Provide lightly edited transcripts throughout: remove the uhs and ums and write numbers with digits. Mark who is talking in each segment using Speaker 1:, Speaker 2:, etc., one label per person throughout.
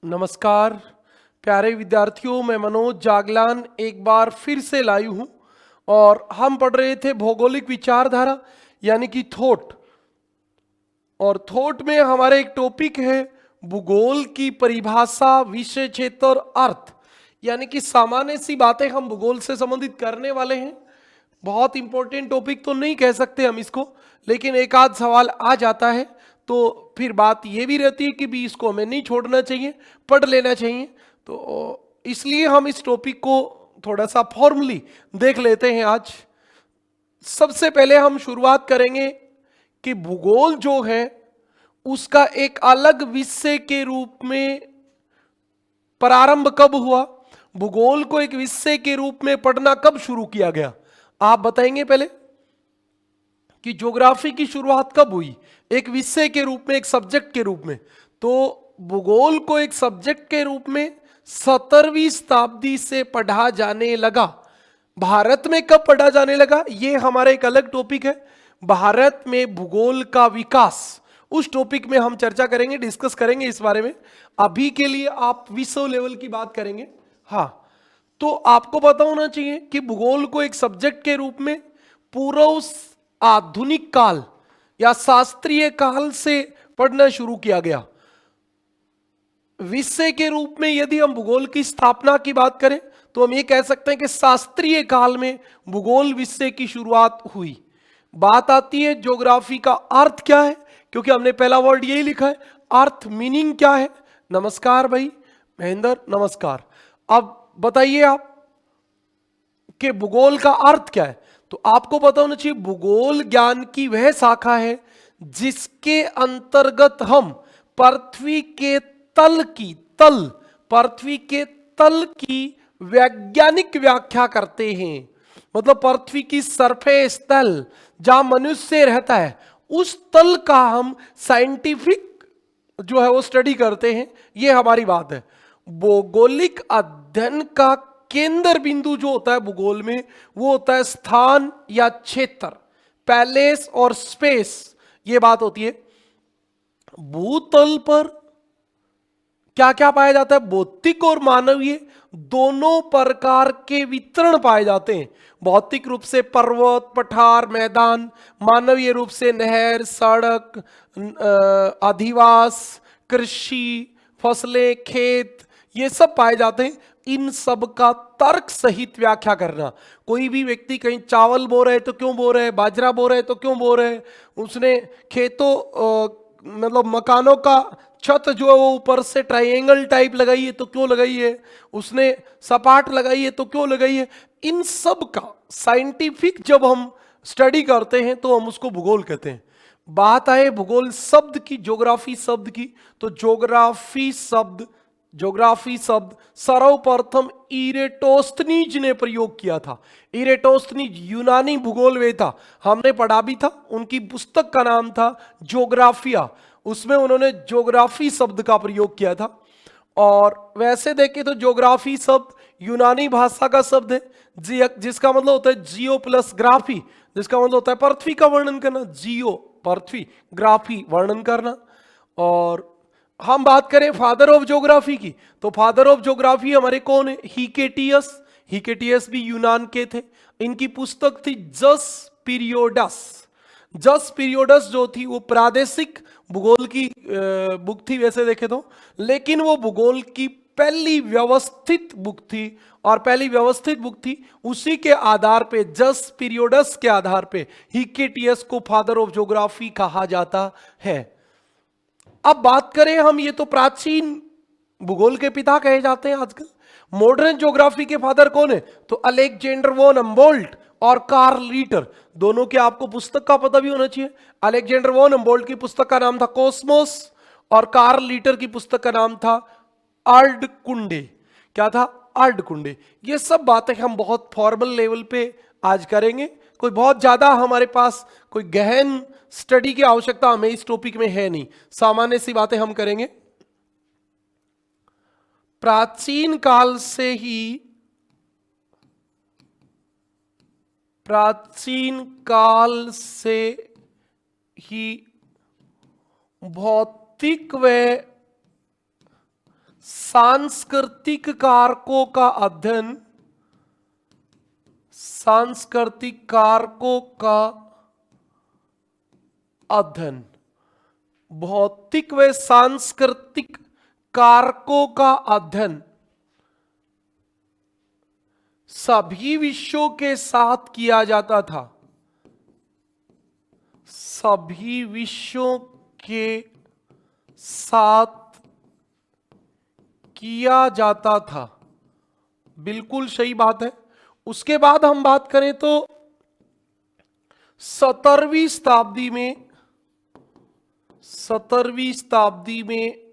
Speaker 1: नमस्कार प्यारे विद्यार्थियों, मैं मनोज जागलान एक बार फिर से लाइव हूं और हम पढ़ रहे थे भौगोलिक विचारधारा यानी कि थॉट। और थॉट में हमारा एक टॉपिक है भूगोल की परिभाषा, विषय क्षेत्र और अर्थ। यानी कि सामान्य सी बातें हम भूगोल से संबंधित करने वाले हैं। बहुत इंपॉर्टेंट टॉपिक तो नहीं कह सकते हम इसको, लेकिन एक आध सवाल आ जाता है तो फिर बात ये भी रहती है कि भी इसको हमें नहीं छोड़ना चाहिए, पढ़ लेना चाहिए। तो इसलिए हम इस टॉपिक को थोड़ा सा फॉर्मली देख लेते हैं आज। सबसे पहले हम शुरुआत करेंगे कि भूगोल जो है उसका एक अलग विषय के रूप में प्रारंभ कब हुआ, भूगोल को एक विषय के रूप में पढ़ना कब शुरू किया गया। आप बताएंगे पहले कि ज्योग्राफी की शुरुआत कब हुई एक विषय के रूप में, एक सब्जेक्ट के रूप में। तो भूगोल को एक सब्जेक्ट के रूप में 17वीं शताब्दी से पढ़ा जाने लगा। भारत में कब पढ़ा जाने लगा ये हमारा एक अलग टॉपिक है। भारत में भूगोल का विकास, उस टॉपिक में हम चर्चा करेंगे, डिस्कस करेंगे इस बारे में। अभी के लिए आप विश्व लेवल की बात करेंगे। हाँ, तो आपको पता होना चाहिए कि भूगोल को एक सब्जेक्ट के रूप में पूर्व आधुनिक काल या शास्त्रीय काल से पढ़ना शुरू किया गया। विषय के रूप में यदि हम भूगोल की स्थापना की बात करें तो हम ये कह सकते हैं कि शास्त्रीय काल में भूगोल विषय की शुरुआत हुई। बात आती है ज्योग्राफी का अर्थ क्या है, क्योंकि हमने पहला वर्ड यही लिखा है, अर्थ मीनिंग क्या है। नमस्कार भाई महेंद्र, नमस्कार। अब बताइए आप कि भूगोल का अर्थ क्या है। तो आपको पता होना चाहिए भूगोल ज्ञान की वह शाखा है जिसके अंतर्गत हम पृथ्वी के पृथ्वी के तल की वैज्ञानिक व्याख्या करते हैं। मतलब पृथ्वी की सरफेस, तल जहां मनुष्य रहता है, उस तल का हम साइंटिफिक जो है वो स्टडी करते हैं। ये हमारी बात है। भौगोलिक अध्ययन का केंद्र बिंदु जो होता है भूगोल में, वो होता है स्थान या क्षेत्र, पैलेस और स्पेस। ये बात होती है। भूतल पर क्या क्या पाया जाता है, भौतिक और मानवीय दोनों प्रकार के वितरण पाए जाते हैं। भौतिक रूप से पर्वत, पठार, मैदान, मानवीय रूप से नहर, सड़क, अधिवास, कृषि, फसलें, खेत, ये सब पाए जाते हैं। इन सब का तर्क सहित व्याख्या करना। कोई भी व्यक्ति कहीं चावल बो रहा है तो क्यों बो रहा है, बाजरा बो रहा है तो क्यों बो रहा है, उसने खेतों मतलब मकानों का छत जो है वो ऊपर से ट्रायंगल टाइप लगाई है तो क्यों लगाई है, उसने सपाट लगाई है तो क्यों लगाई है। इन सब का साइंटिफिक जब हम स्टडी करते हैं तो हम उसको भूगोल कहते हैं। बात आए भूगोल शब्द की, ज्योग्राफी शब्द की, तो ज्योग्राफी शब्द सर्वप्रथम इरेटोस्थनीज ने प्रयोग किया था। इरेटोस्थनीज यूनानी भूगोलवेद था, हमने पढ़ा भी था। उनकी पुस्तक का नाम था ज्योग्राफिया, उसमें उन्होंने ज्योग्राफी शब्द का प्रयोग किया था। और वैसे देखें तो ज्योग्राफी शब्द यूनानी भाषा का शब्द है जिसका मतलब होता है जियो प्लस ग्राफी, जिसका मतलब होता है पृथ्वी का वर्णन करना। जियो पृथ्वी, ग्राफी वर्णन करना। और हम बात करें फादर ऑफ ज्योग्राफी की, तो फादर ऑफ ज्योग्राफी हमारे कौन है, हिकेटियस। हिकेटियस भी यूनान के थे। इनकी पुस्तक थी जस पीरियोडस। जस पीरियोडस जो थी वो प्रादेशिक भूगोल की बुक थी वैसे देखे तो, लेकिन वो भूगोल की पहली व्यवस्थित बुक थी। और पहली व्यवस्थित बुक थी, उसी के आधार पे, जस पीरियोडस के आधार पे हिकेटियस को फादर ऑफ ज्योग्राफी कहा जाता है। अब बात करें हम, ये तो प्राचीन भूगोल के पिता कहे जाते हैं आजकल। मॉडर्न ज्योग्राफी के फादर कौन है, तो अलेक्जेंडर वॉन हम्बोल्ट और कार्ल रीटर। दोनों के आपको पुस्तक का पता भी होना चाहिए। अलेक्जेंडर वॉन हम्बोल्ट की पुस्तक का नाम था कॉस्मोस और कार्ल रीटर की पुस्तक का नाम था अर्धकुंडे। क्या था, अर्धकुंडे। ये सब बातें हम बहुत फॉर्मल लेवल पे आज करेंगे। कोई बहुत ज्यादा हमारे पास कोई गहन स्टडी की आवश्यकता हमें इस टॉपिक में है नहीं, सामान्य सी बातें हम करेंगे। प्राचीन काल से ही भौतिक व सांस्कृतिक कारकों का अध्ययन, सांस्कृतिक कारकों का अध्ययन, भौतिक व सांस्कृतिक कारकों का अध्ययन सभी विषयों के साथ किया जाता था, सभी विषयों के साथ किया जाता था। बिल्कुल सही बात है। उसके बाद हम बात करें तो 17वीं शताब्दी में, 17वीं शताब्दी में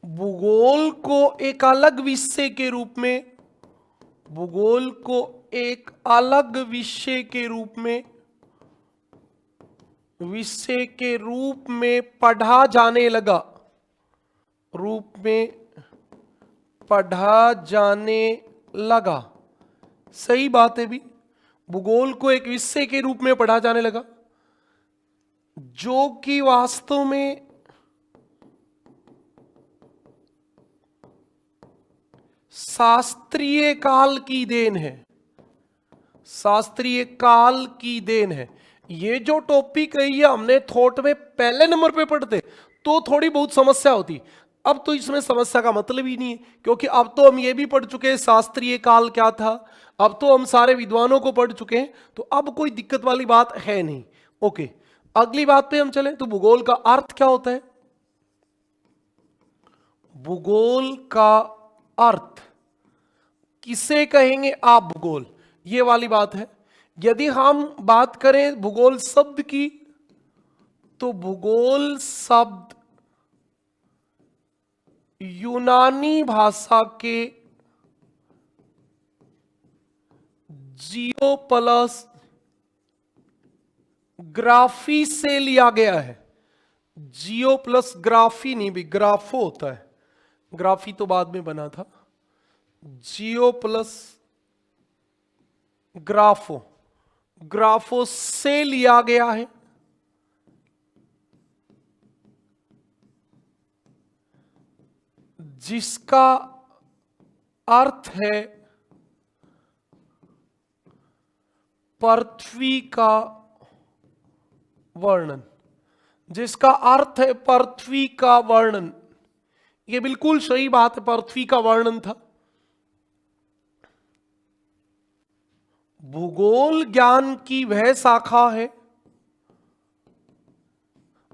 Speaker 1: भूगोल को एक अलग विषय के रूप में, भूगोल को एक अलग विषय के रूप में, विषय के रूप में पढ़ा जाने लगा, रूप में पढ़ा जाने लगा। सही बात है भी, भूगोल को एक विषय के रूप में पढ़ा जाने लगा, जो कि वास्तव में शास्त्रीय काल की देन है, शास्त्रीय काल की देन है। ये जो टॉपिक है ये हमने थॉट में पहले नंबर पे पढ़ते तो थोड़ी बहुत समस्या होती, अब तो इसमें समस्या का मतलब ही नहीं है, क्योंकि अब तो हम ये भी पढ़ चुके हैं शास्त्रीय काल क्या था, अब तो हम सारे विद्वानों को पढ़ चुके हैं, तो अब कोई दिक्कत वाली बात है नहीं। ओके, अगली बात पे हम चलें तो भूगोल का अर्थ क्या होता है। भूगोल का अर्थ किसे कहेंगे आप भूगोल, ये वाली बात है। यदि हम बात करें भूगोल शब्द की तो भूगोल शब्द यूनानी भाषा के जियो प्लस ग्राफी से लिया गया है। जियो प्लस ग्राफी नहीं भी, ग्राफो होता है, ग्राफी तो बाद में बना था। जियो प्लस ग्राफो, ग्राफो से लिया गया है, जिसका अर्थ है पृथ्वी का वर्णन, जिसका अर्थ है पृथ्वी का वर्णन। यह बिल्कुल सही बात है, पृथ्वी का वर्णन था। भूगोल ज्ञान की वह शाखा है,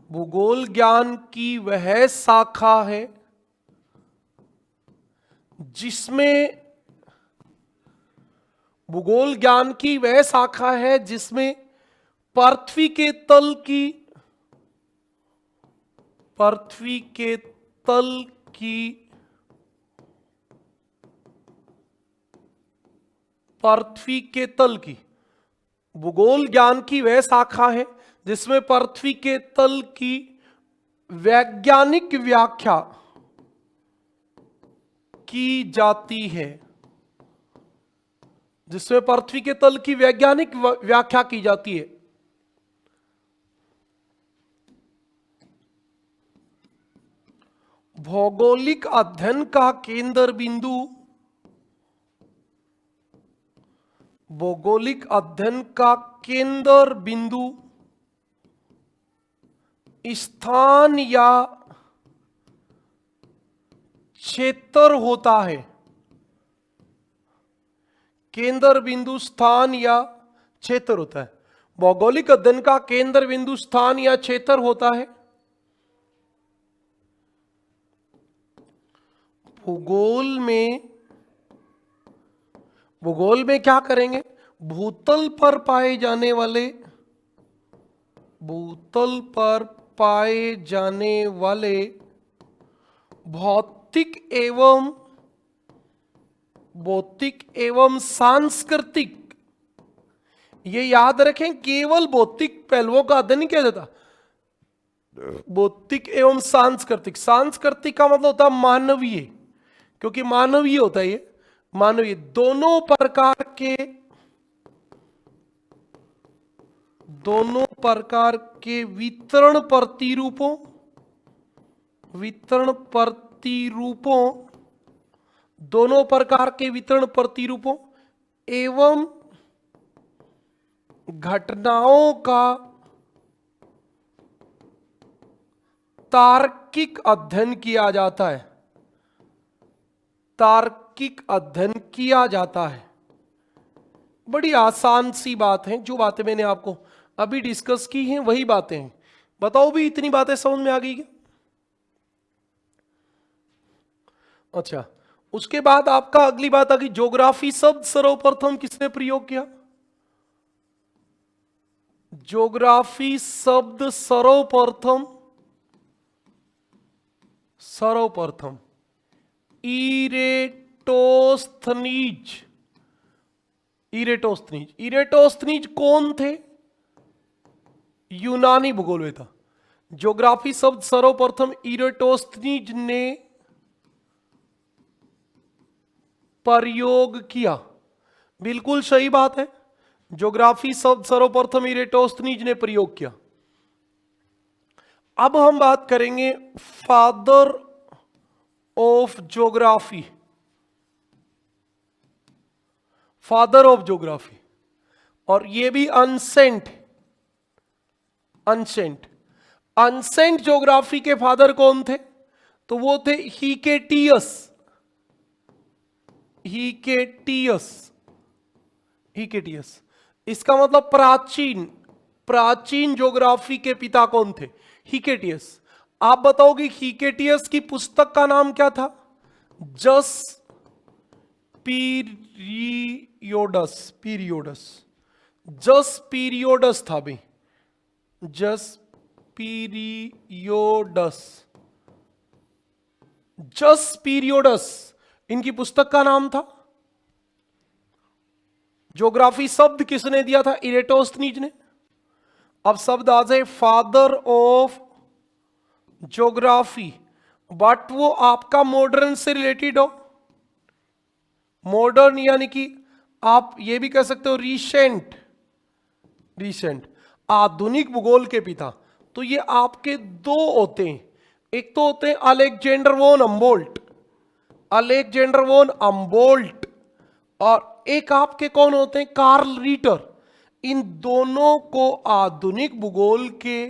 Speaker 1: भूगोल ज्ञान की वह शाखा है जिसमें, भूगोल ज्ञान की वह शाखा है जिसमें पृथ्वी के तल की, पृथ्वी के तल की, पृथ्वी के तल की, भूगोल ज्ञान की वह शाखा है जिसमें पृथ्वी के तल की वैज्ञानिक व्याख्या की जाती है, जिसमें पृथ्वी के तल की वैज्ञानिक व्याख्या की जाती है। भौगोलिक अध्ययन का केंद्र बिंदु, भौगोलिक अध्ययन का केंद्र बिंदु स्थान या क्षेत्र होता है, केंद्र बिंदु स्थान या क्षेत्र होता है। भौगोलिक अध्ययन का केंद्र बिंदु स्थान या क्षेत्र होता है। भूगोल में क्या करेंगे, भूतल पर पाए जाने वाले, भूतल पर पाए जाने वाले भौतिक एवं सांस्कृतिक, ये याद रखें, केवल भौतिक पहलुओं का अध्ययन नहीं किया जाता, भौतिक एवं सांस्कृतिक। सांस्कृतिक का मतलब होता है मानवीय, क्योंकि मानवीय होता है ये, मानवीय। दोनों प्रकार के वितरण प्रतिरूपों प्रतिरूपों, दोनों प्रकार के वितरण प्रतिरूपों एवं घटनाओं का तार्किक अध्ययन किया जाता है। तार्किक अध्ययन किया जाता है। बड़ी आसान सी बात है, जो बातें मैंने आपको अभी डिस्कस की हैं वही बातें हैं। बताओ भी, इतनी बातें समझ में आ गई क्या? अच्छा, उसके बाद आपका अगली बात आ गई, ज्योग्राफी शब्द सर्वप्रथम किसने प्रयोग किया? ज्योग्राफी शब्द सर्वप्रथम इरेटोस्थनीज। इरेटोस्थनीज कौन थे? यूनानी भूगोलवेत्ता। ज्योग्राफी शब्द सर्वप्रथम इरेटोस्थनीज ने प्रयोग किया। बिल्कुल सही बात है, ज्योग्राफी शब्द सर्वप्रथम इरेटोस्थनीज ने प्रयोग किया। अब हम बात करेंगे father of geography. Father of geography, और ये भी अनसेंट ज्योग्राफी के फादर कौन थे? तो वो थे हिकेटियस। इसका मतलब प्राचीन ज्योग्राफी के पिता कौन थे? हिकेटियस। आप बताओगे हिकेटियस की पुस्तक का नाम क्या था? जस पीरियोडस था भाई, जस पीरियोडस इनकी पुस्तक का नाम था। ज्योग्राफी शब्द किसने दिया था? इरेटोस्थनीज ने। अब शब्द आ जाए फादर ऑफ ज्योग्राफी, बट वो आपका मॉडर्न से रिलेटेड हो। मॉडर्न यानी कि आप ये भी कह सकते हो रीसेंट, आधुनिक भूगोल के पिता। तो ये आपके दो होते हैं, एक तो होते हैं अलेक्जेंडर वोन अम्बोल्ट, और एक आपके कौन होते हैं? कार्ल रीटर। इन दोनों को आधुनिक भूगोल के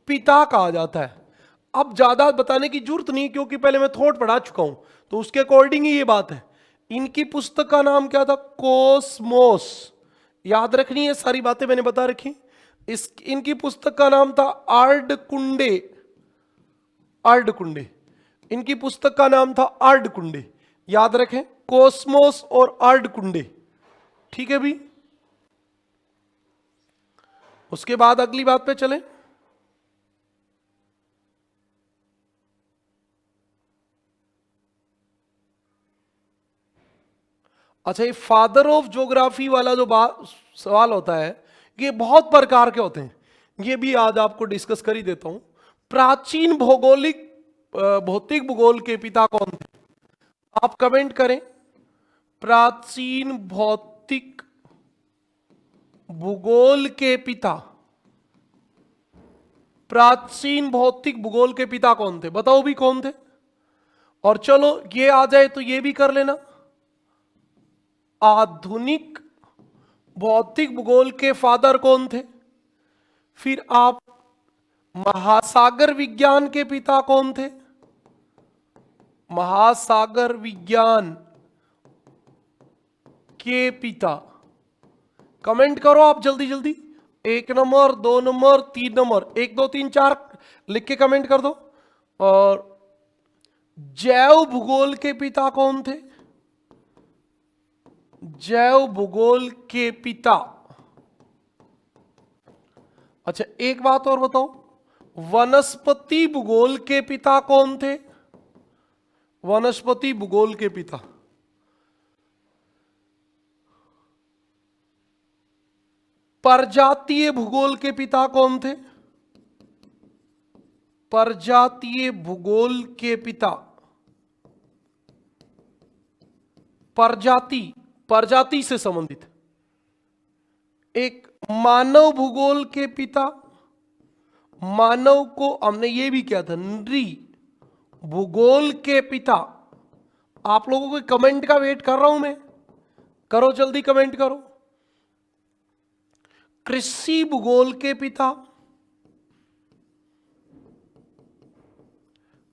Speaker 1: पिता कहा जाता है। अब ज्यादा बताने की जरूरत नहीं, क्योंकि पहले मैं थोड़ा पढ़ा चुका हूं, तो उसके अकॉर्डिंग ही ये बात है। इनकी पुस्तक का नाम क्या था? कोस्मोस। याद रखनी है, सारी बातें मैंने बता रखी। इनकी पुस्तक का नाम था अर्धकुंडे। इनकी पुस्तक का नाम था अर्धकुंडे। याद रखें, कोस्मोस और अर्धकुंडे। ठीक है भी। उसके बाद अगली बात पे चलें। अच्छा, ये फादर ऑफ ज्योग्राफी वाला जो सवाल होता है, ये बहुत प्रकार के होते हैं, ये भी आज आपको डिस्कस कर ही देता हूं। प्राचीन भौतिक भूगोल के पिता कौन थे? आप कमेंट करें, प्राचीन भौतिक भूगोल के पिता। प्राचीन भौतिक भूगोल के पिता कौन थे? बताओ भी कौन थे। और चलो ये आ जाए तो ये भी कर लेना, आधुनिक भौतिक भूगोल के फादर कौन थे? फिर आप महासागर विज्ञान के पिता कौन थे? महासागर विज्ञान के पिता कमेंट करो आप जल्दी जल्दी। 1 नंबर, 2 नंबर, 3 नंबर, 1 2 3 4 लिख के कमेंट कर दो। और जैव भूगोल के पिता कौन थे? जैव भूगोल के पिता। अच्छा, एक बात और बताओ, वनस्पति भूगोल के पिता कौन थे? वनस्पति भूगोल के पिता। प्रजातीय भूगोल के पिता कौन थे? प्रजातीय भूगोल के पिता। प्रजाति से संबंधित। एक मानव भूगोल के पिता। मानव को हमने ये भी किया था, नृ भूगोल के पिता, आप लोगों के कमेंट का वेट कर रहा हूं मैं, करो जल्दी कमेंट करो। कृषि भूगोल के पिता,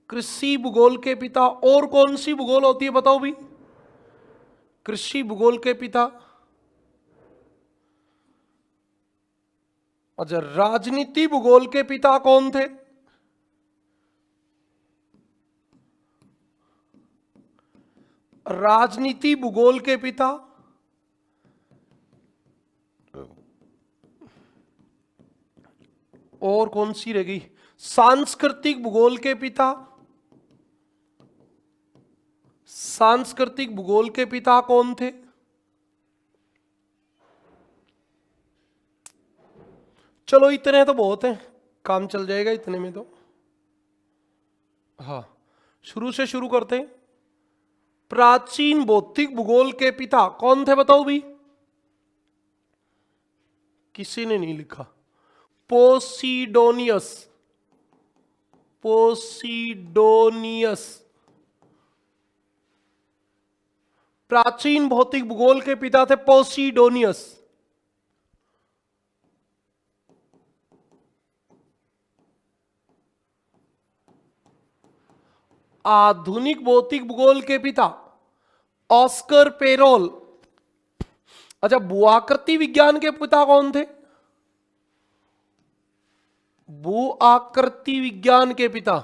Speaker 1: कृषि भूगोल के पिता। और कौन सी भूगोल होती है बताओ भी? कृषि भूगोल के पिता। अच्छा, राजनीति भूगोल के पिता कौन थे? राजनीति भूगोल के पिता, और कौन सी रह गई? सांस्कृतिक भूगोल के पिता, सांस्कृतिक भूगोल के पिता कौन थे? चलो इतने तो बहुत हैं, काम चल जाएगा इतने में तो। हाँ, शुरू से शुरू करते हैं। प्राचीन भौतिक भूगोल के पिता कौन थे बताओ भी? किसी ने नहीं लिखा। पोसिडोनियस, पोसिडोनियस प्राचीन भौतिक भूगोल के पिता थे पोसिडोनियस। आधुनिक भौतिक भूगोल के पिता ऑस्कर पेरोल। अच्छा, भूआकृति विज्ञान के पिता कौन थे? भूआकृति विज्ञान के पिता,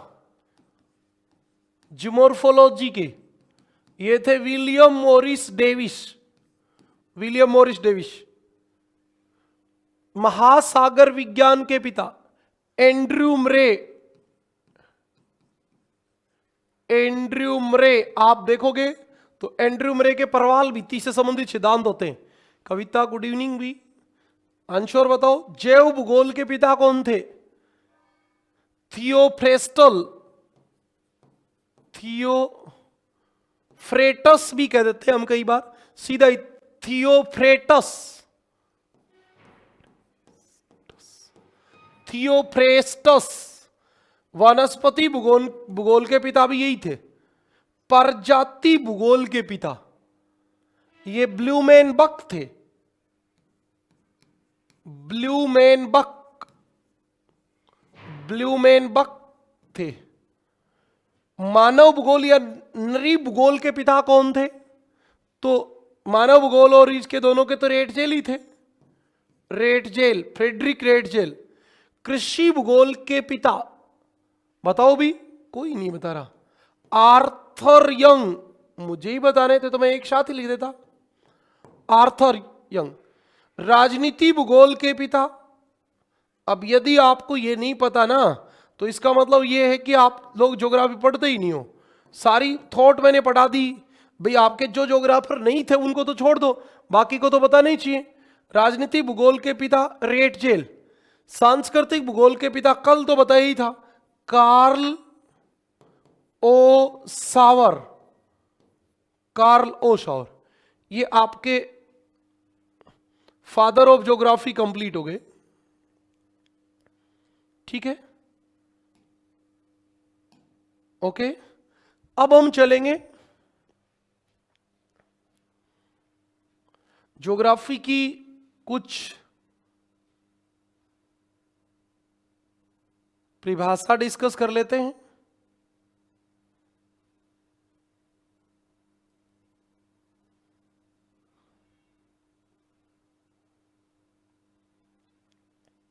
Speaker 1: जियोमोर्फोलॉजी के, ये थे William Morris Davis. William Morris Davis. महासागर विज्ञान के पिता एंड्रयू मरे। एंड्रयू मरे, आप देखोगे तो एंड्रयू मरे के परवाल भित्ति से संबंधित सिद्धांत होते हैं। कविता गुड इवनिंग भी, आंसर बताओ। जैव भूगोल के पिता कौन थे? थियोफ्रेस्टल, थियोफ्रेटस भी कह देते हैं हम कई बार, सीधा थियोफ्रेटस, थियोफ्रेस्टस। वनस्पति भूगोल भूगोल के पिता भी यही थे। प्रजाति भूगोल के पिता ये ब्लूमेनबक थे। ब्लूमेनबक, ब्लूमेनबक थे। मानव भूगोल या नरी भूगोल के पिता कौन थे? तो मानव भूगोल और इसके दोनों के तो रेटजेल ही थे। Ratzel, Friedrich Ratzel. कृषि भूगोल के पिता बताओ भी, कोई नहीं बता रहा। आर्थर यंग, मुझे ही बताने थे तो मैं एक साथ ही लिख देता। Arthur young. राजनीति भूगोल के पिता, अब यदि आपको ये नहीं पता ना तो इसका मतलब ये है कि आप लोग ज्योग्राफी पढ़ते ही नहीं हो। सारी थॉट मैंने पढ़ा दी भाई, आपके जो ज्योग्राफर नहीं थे उनको तो छोड़ दो, बाकी को तो पता नहीं चाहिए। राजनीति भूगोल के पिता रेटजेल। सांस्कृतिक भूगोल के पिता कल तो बताया ही था, कार्ल ओ सावर। कार्ल ओ सावर, ये आपके फादर ऑफ ज्योग्राफी कंप्लीट हो गए। ठीक है, ओके। अब हम चलेंगे ज्योग्राफी की कुछ परिभाषा डिस्कस कर लेते हैं।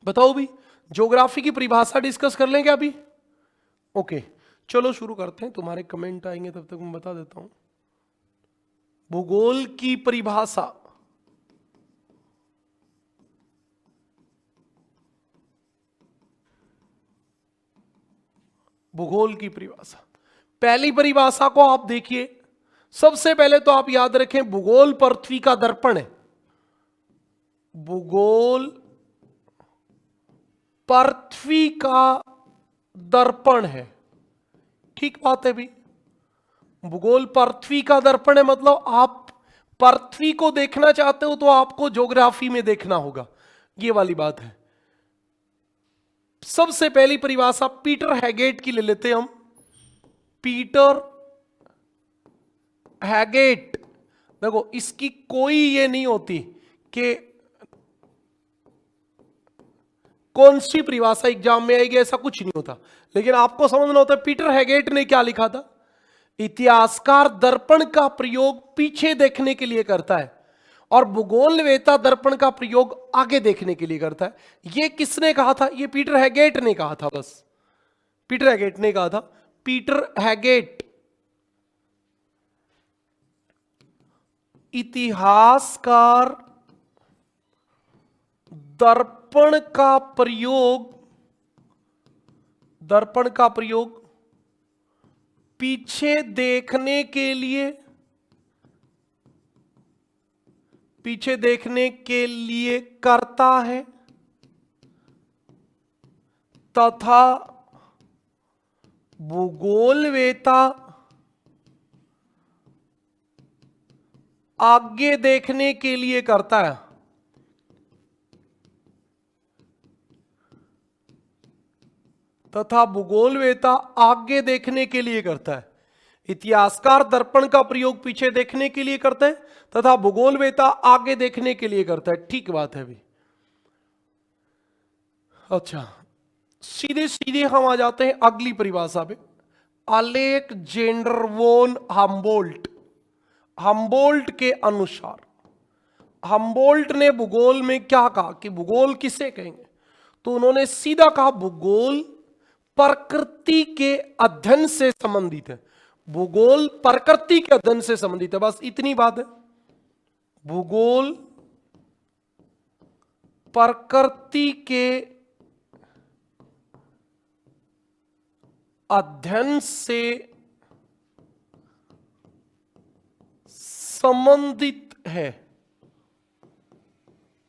Speaker 1: बताओ भी, ज्योग्राफी की परिभाषा डिस्कस कर लें क्या अभी? ओके, चलो शुरू करते हैं। तुम्हारे कमेंट आएंगे तब तक मैं बता देता हूं। भूगोल की परिभाषा, भूगोल की परिभाषा, पहली परिभाषा को आप देखिए। सबसे पहले तो आप याद रखें, भूगोल पृथ्वी का दर्पण है। भूगोल पृथ्वी का दर्पण है। ठीक बात है भी, भूगोल पृथ्वी का दर्पण है, मतलब आप पृथ्वी को देखना चाहते हो तो आपको ज्योग्राफी में देखना होगा, ये वाली बात है। सबसे पहली परिभाषा पीटर हैगेट की ले लेते हैं हम। Peter Haggett. देखो इसकी कोई ये नहीं होती कि कौन सी परिभाषा एग्जाम में आएगी, ऐसा कुछ नहीं होता, लेकिन आपको समझना होता है पीटर हैगेट ने क्या लिखा था। इतिहासकार दर्पण का प्रयोग पीछे देखने के लिए करता है और भूगोलवेता दर्पण का प्रयोग आगे देखने के लिए करता है। यह किसने कहा था? यह पीटर हैगेट ने कहा था। बस पीटर हैगेट ने कहा था। पीटर हैगेट इतिहासकार दर्पण का प्रयोग पीछे देखने के लिए करता है तथा भूगोलवेता आगे देखने के लिए करता है। तथा भूगोलवेता आगे देखने के लिए करता है। इतिहासकार दर्पण का प्रयोग पीछे देखने के लिए करता है तथा भूगोलवेता आगे देखने के लिए करता है। ठीक बात है अभी। अच्छा, सीधे सीधे हम आ जाते हैं अगली परिभाषा पे। Alexander von Humboldt. हम्बोल्ट के अनुसार, हम्बोल्ट ने भूगोल में क्या कहा कि भूगोल किसे कहेंगे? तो उन्होंने सीधा कहा भूगोल प्रकृति के अध्ययन से संबंधित है। भूगोल प्रकृति के अध्ययन से संबंधित है, बस इतनी बात है। भूगोल प्रकृति के अध्ययन से संबंधित है।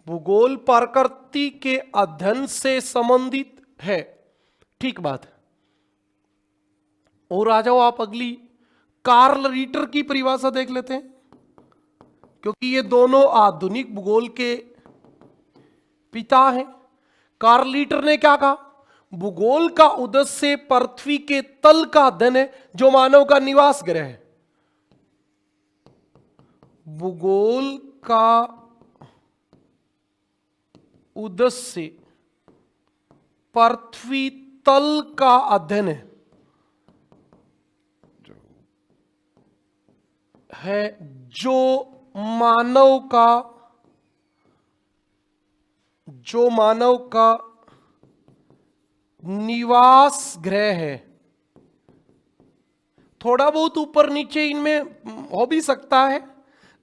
Speaker 1: भूगोल प्रकृति के अध्ययन से संबंधित है। ठीक बात है। और आ जाओ आप अगली कार्ल रीटर की परिभाषा देख लेते हैं, क्योंकि ये दोनों आधुनिक भूगोल के पिता हैं। कार्ल रीटर ने क्या कहा? भूगोल का उद्देश्य पृथ्वी के तल का अध्ययन है जो मानव का निवास गृह है। भूगोल का उद्देश्य पृथ्वी तल का अध्ययन है जो मानव का निवास गृह है। थोड़ा बहुत ऊपर नीचे इनमें हो भी सकता है,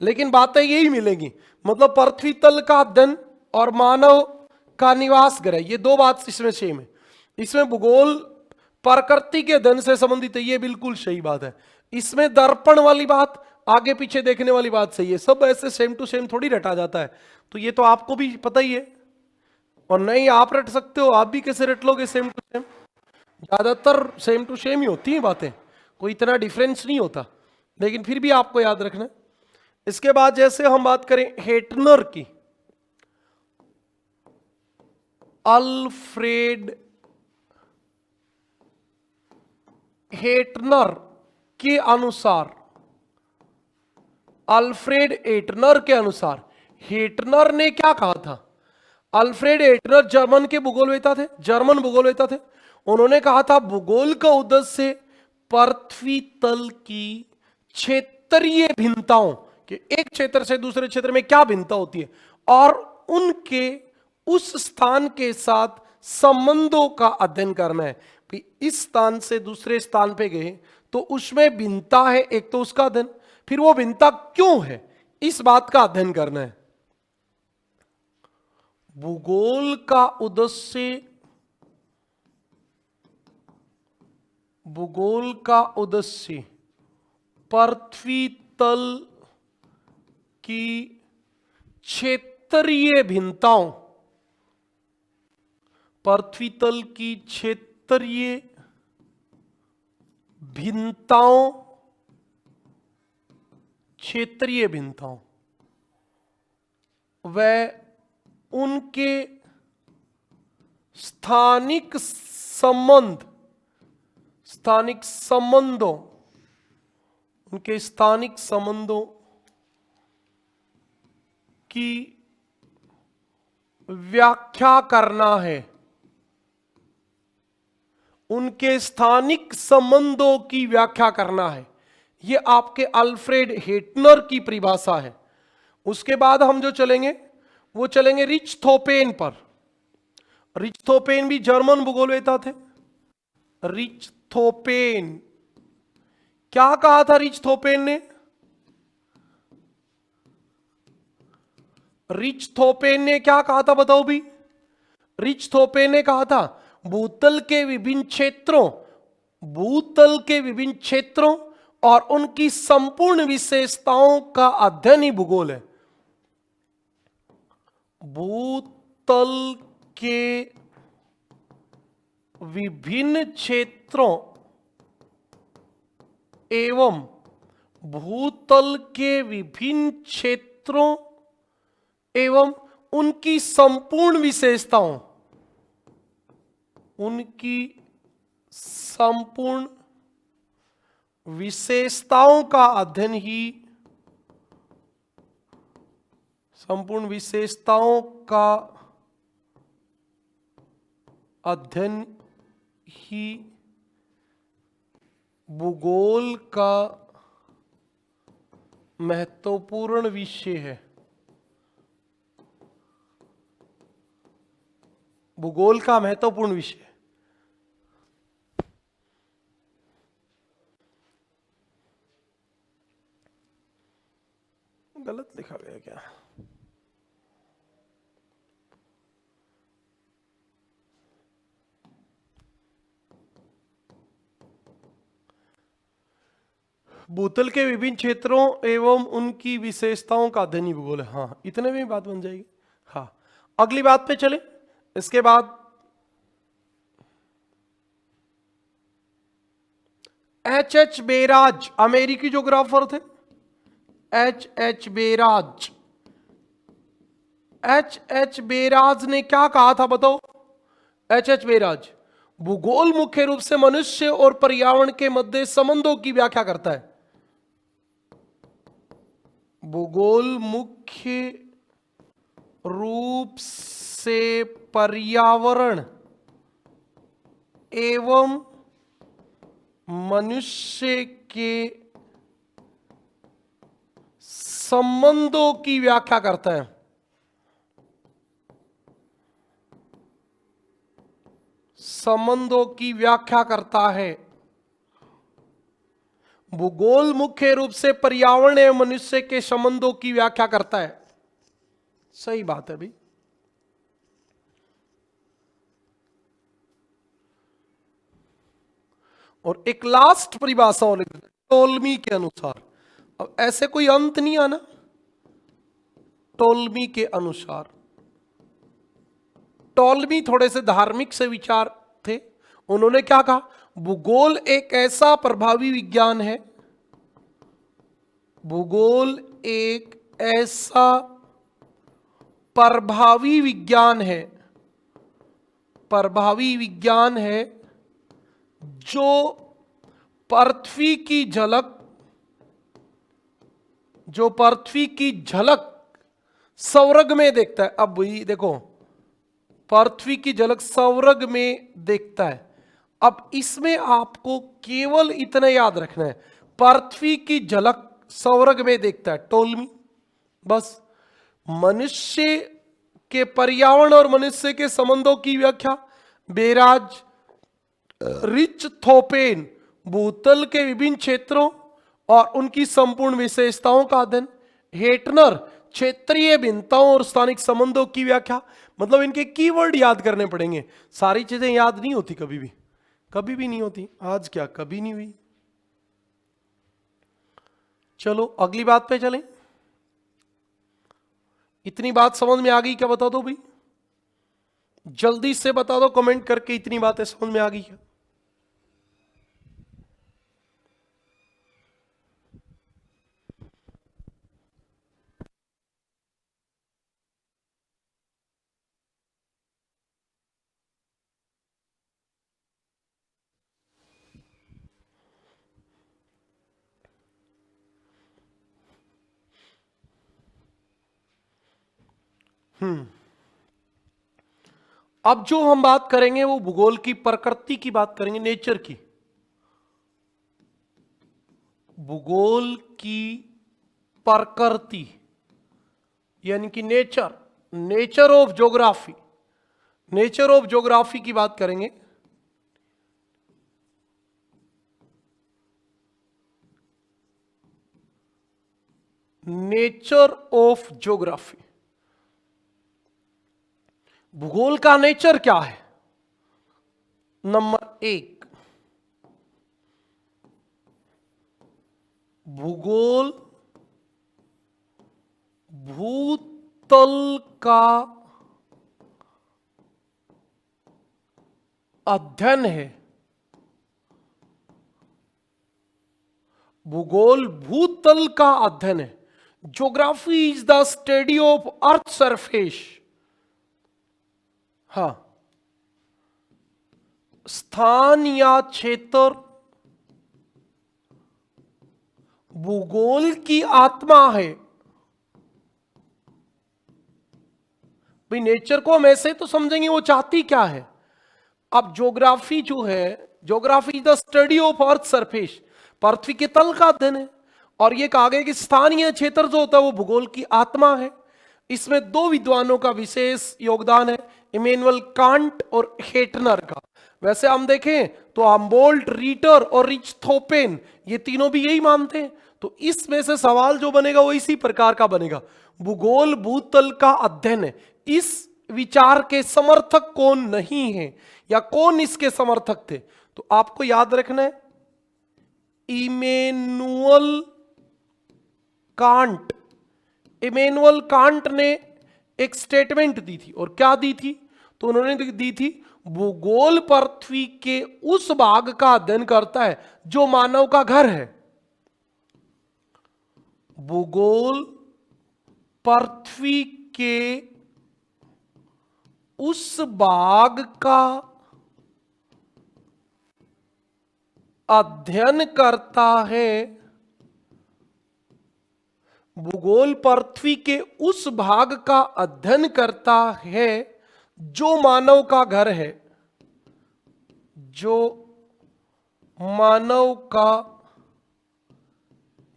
Speaker 1: लेकिन बातें यही मिलेंगी। मतलब पृथ्वी तल का अध्ययन और मानव का निवास गृह, ये दो बात इसमें सेम है। इसमें भूगोल प्रकृति के अध्ययन से संबंधित है, ये बिल्कुल सही बात है। इसमें दर्पण वाली बात, आगे पीछे देखने वाली बात सही है। सब ऐसे सेम टू सेम थोड़ी रटा जाता है, तो ये तो आपको भी पता ही है। और नहीं आप रट सकते हो, आप भी कैसे रट लोगे सेम टू सेम? ज्यादातर सेम टू सेम ही होती हैं बातें, कोई इतना डिफरेंस नहीं होता, लेकिन फिर भी आपको याद रखना। इसके बाद जैसे हम बात करें हेटनर की, अल्फ्रेड हेटनर के अनुसार, अल्फ्रेड हेटनर के अनुसार, हेटनर ने क्या कहा था? अल्फ्रेड हेटनर जर्मन के भूगोलवेता थे, जर्मन भूगोलवेता थे। उन्होंने कहा था भूगोल का उद्देश्य पृथ्वी तल की क्षेत्रीय भिन्नताओं कि एक क्षेत्र से दूसरे क्षेत्र में क्या भिन्नता होती है और उनके उस स्थान के साथ संबंधों का अध्ययन करना है। इस स्थान से दूसरे स्थान पे गए तो उसमें भिन्नता है, एक तो उसका अध्ययन, फिर वो भिन्नता क्यों है इस बात का अध्ययन करना है। भूगोल का उद्देश्य, भूगोल का उद्देश्य पृथ्वी तल की क्षेत्रीय भिन्नताओं, पृथ्वी तल की क्षेत्रीय भिन्नताओं, क्षेत्रीय भिन्नताओं व उनके स्थानिक संबंध, स्थानिक संबंधों, उनके स्थानिक संबंधों की व्याख्या करना है। उनके स्थानिक संबंधों की व्याख्या करना है। यह आपके अल्फ्रेड हेटनर की परिभाषा है। उसके बाद हम जो चलेंगे वो चलेंगे रिचथोपेन पर। रिचथोपेन भी जर्मन भूगोलवेत्ता थे। रिचथोपेन, क्या कहा था रिचथोपेन ने? रिचथोपेन ने क्या कहा था बताओ भी? रिचथोपेन ने कहा था भूतल के विभिन्न क्षेत्रों और उनकी संपूर्ण विशेषताओं का अध्ययन ही भूगोल है। भूतल के विभिन्न क्षेत्रों एवं भूतल के विभिन्न क्षेत्रों एवं उनकी संपूर्ण विशेषताओं, उनकी संपूर्ण विशेषताओं का अध्ययन ही, संपूर्ण विशेषताओं का अध्ययन ही भूगोल का महत्वपूर्ण विषय है। भूगोल का महत्वपूर्ण विषय। गलत लिखा गया क्या? भूतल के विभिन्न क्षेत्रों एवं उनकी विशेषताओं का अध्ययन ही भूगोल है। हाँ, इतने में बात बन जाएगी। हाँ, अगली बात पे चले। इसके बाद एच बेराज अमेरिकी ज्योग्राफर थे। एच बेराज ने क्या कहा था बताओ? एच बेराज, भूगोल मुख्य रूप से मनुष्य और पर्यावरण के मध्य संबंधों की व्याख्या करता है। भूगोल मुख्य रूप से पर्यावरण एवं मनुष्य के संबंधों की व्याख्या करता है। संबंधों की व्याख्या करता है। भूगोल मुख्य रूप से पर्यावरण एवं मनुष्य के संबंधों की व्याख्या करता है। सही बात है भाई। और एक लास्ट परिभाषा और टोलमी के अनुसार। अब ऐसे कोई अंत नहीं आना। टोलमी के अनुसार, टोलमी थोड़े से धार्मिक से विचार थे। उन्होंने क्या कहा? भूगोल एक ऐसा प्रभावी विज्ञान है, भूगोल एक ऐसा प्रभावी विज्ञान है, प्रभावी विज्ञान है जो पृथ्वी की झलक, जो पृथ्वी की झलक स्वर्ग में देखता है। अब वही देखो, पृथ्वी की झलक स्वर्ग में देखता है। अब इसमें आपको केवल इतना याद रखना है, पृथ्वी की झलक स्वर्ग में देखता है, टोलमी। बस मनुष्य के पर्यावरण और मनुष्य के संबंधों की व्याख्या बेराज, रिचथोपेन भूतल के विभिन्न क्षेत्रों और उनकी संपूर्ण विशेषताओं का अध्ययन, हेटनर क्षेत्रीय भिन्नताओं और स्थानिक संबंधों की व्याख्या। मतलब इनके कीवर्ड याद करने पड़ेंगे। सारी चीजें याद नहीं होती कभी भी, कभी भी नहीं होती। आज क्या कभी नहीं हुई। चलो अगली बात पे चलें। इतनी बात समझ में आ गई क्या? बता दो भाई, जल्दी से बता दो कमेंट करके, इतनी बातें समझ में आ गई क्या? अब जो हम बात करेंगे वो भूगोल की प्रकृति की बात करेंगे, नेचर की। भूगोल की प्रकृति यानी कि nature, nature of geography, nature of geography की बात करेंगे। नेचर ऑफ ज्योग्राफी, भूगोल का नेचर क्या है? नंबर एक, भूगोल भूतल का अध्ययन है। भूगोल भूतल का अध्ययन है। Geography is the study of earth surface. हाँ, स्थान या क्षेत्र भूगोल की आत्मा है। भाई नेचर को हम ऐसे तो समझेंगे वो चाहती क्या है। अब ज्योग्राफी जो है, geography is the study of earth surface, पृथ्वी के तल का अध्ययन है। और ये कहा गया कि स्थानीय क्षेत्र जो होता है वो भूगोल की आत्मा है। इसमें दो विद्वानों का विशेष योगदान है, इमैनुअल कांट और हेटनर का। वैसे हम देखें तो हम्बोल्ट, रीटर और रिच्थोफेन ये तीनों भी यही मानते हैं। तो इसमें से सवाल जो बनेगा वो इसी प्रकार का बनेगा, भूगोल भूतल का अध्ययन है। इस विचार के समर्थक कौन नहीं है या कौन इसके समर्थक थे? तो आपको याद रखना है इमैनुअल कांट। इमैनुअल कांट ने एक स्टेटमेंट दी थी, और क्या दी थी? तो उन्होंने दी थी भूगोल पृथ्वी के उस भाग का अध्ययन करता है जो मानव का घर है। भूगोल पृथ्वी के उस भाग का अध्ययन करता है। भूगोल पृथ्वी के उस भाग का अध्ययन करता है जो मानव का घर है, जो मानव का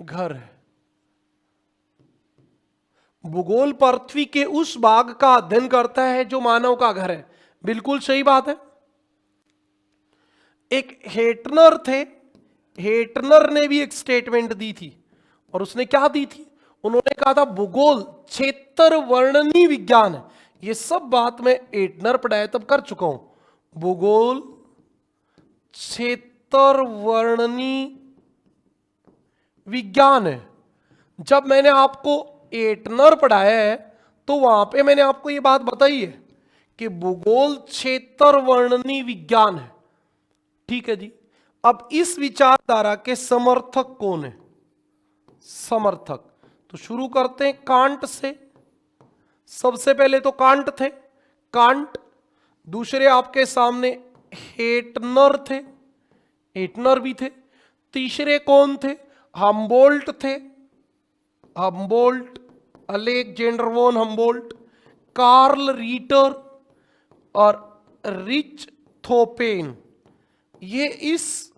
Speaker 1: घर है। भूगोल पृथ्वी के उस भाग का अध्ययन करता है जो मानव का घर है। बिल्कुल सही बात है। एक हेटनर थे, हेटनर ने भी एक स्टेटमेंट दी थी, और उसने क्या दी थी? उन्होंने कहा था भूगोल क्षेत्र वर्णनी विज्ञान है। ये सब बात मैं हेटनर पढ़ाया तब कर चुका हूं। भूगोल क्षेत्र वर्णनी विज्ञान है। जब मैंने आपको हेटनर पढ़ाया है तो वहां पे मैंने आपको ये बात बताई है कि भूगोल क्षेत्र वर्णनी विज्ञान है। ठीक है जी। अब इस विचारधारा के समर्थक कौन है? समर्थक तो शुरू करते हैं कांट से। सबसे पहले तो कांट थे, कांट। दूसरे आपके सामने हेटनर थे, हेटनर भी थे। तीसरे कौन थे? हम्बोल्ट थे, Humboldt, Alexander von Humboldt, Carl Ritter और रिच्थोफेन। ये इस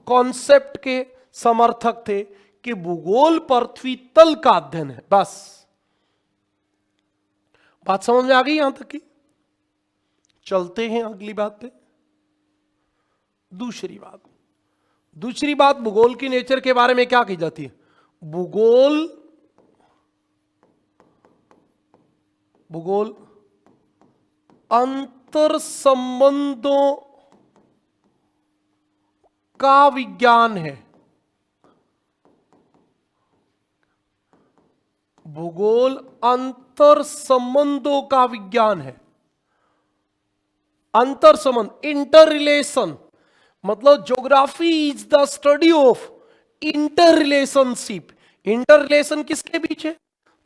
Speaker 1: कॉन्सेप्ट के समर्थक थे कि भूगोल पृथ्वी तल का अध्ययन है। बस बात समझ में आ गई यहां तक की? चलते हैं अगली बात पे। दूसरी बात भूगोल की नेचर के बारे में क्या की जाती है? भूगोल अंतर संबंधों का विज्ञान है। भूगोल अंतर संबंधों का विज्ञान है। अंतर संबंध, इंटर रिलेशन, मतलब geography is the study of inter relationship. Inter relation किसके बीच है?